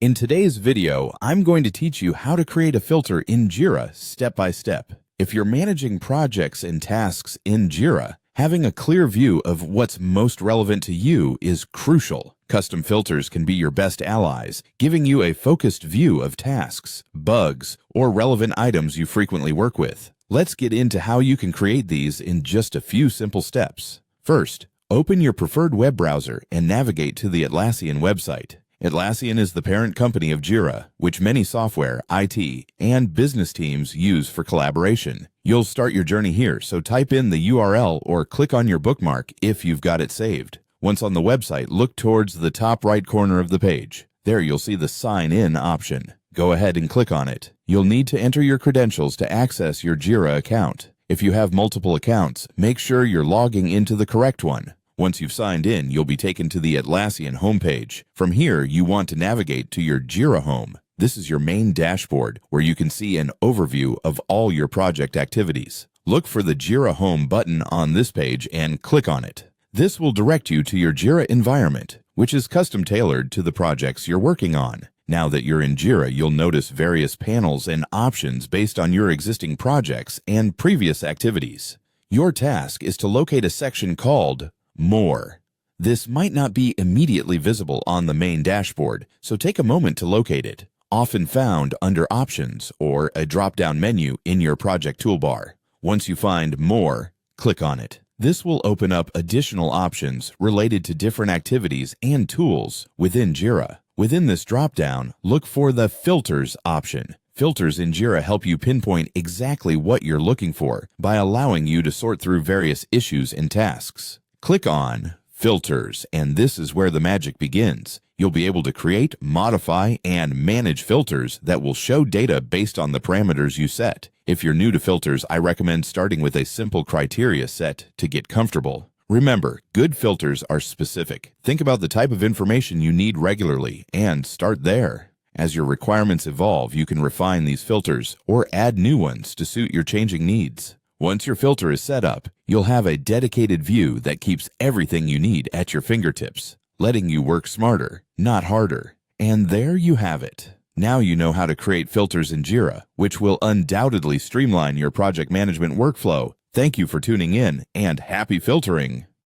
In today's video, I'm going to teach you how to create a filter in Jira step by step. If you're managing projects and tasks in Jira, having a clear view of what's most relevant to you is crucial. Custom filters can be your best allies, giving you a focused view of tasks, bugs, or relevant items you frequently work with. Let's get into how you can create these in just a few simple steps. First, open your preferred web browser and navigate to the Atlassian website. Atlassian is the parent company of Jira, which many software, IT, and business teams use for collaboration. You'll start your journey here, so type in the URL or click on your bookmark if you've got it saved. Once on the website, look towards the top right corner of the page. There you'll see the Sign In option. Go ahead and click on it. You'll need to enter your credentials to access your Jira account. If you have multiple accounts, make sure you're logging into the correct one. Once you've signed in, you'll be taken to the Atlassian homepage. From here, you want to navigate to your Jira home. This is your main dashboard, where you can see an overview of all your project activities. Look for the Jira Home button on this page and click on it. This will direct you to your Jira environment, which is custom tailored to the projects you're working on. Now that you're in Jira, you'll notice various panels and options based on your existing projects and previous activities. Your task is to locate a section called More. This might not be immediately visible on the main dashboard, so take a moment to locate it, often found under Options or a drop-down menu in your project toolbar. Once you find More, click on it. This will open up additional options related to different activities and tools within Jira. Within this drop-down, look for the Filters option. Filters in Jira help you pinpoint exactly what you're looking for by allowing you to sort through various issues and tasks. Click on Filters, and this is where the magic begins. You'll be able to create, modify, and manage filters that will show data based on the parameters you set. If you're new to filters, I recommend starting with a simple criteria set to get comfortable. Remember, good filters are specific. Think about the type of information you need regularly and start there. As your requirements evolve, you can refine these filters or add new ones to suit your changing needs. Once your filter is set up, you'll have a dedicated view that keeps everything you need at your fingertips, letting you work smarter, not harder. And there you have it. Now you know how to create filters in Jira, which will undoubtedly streamline your project management workflow. Thank you for tuning in, and happy filtering!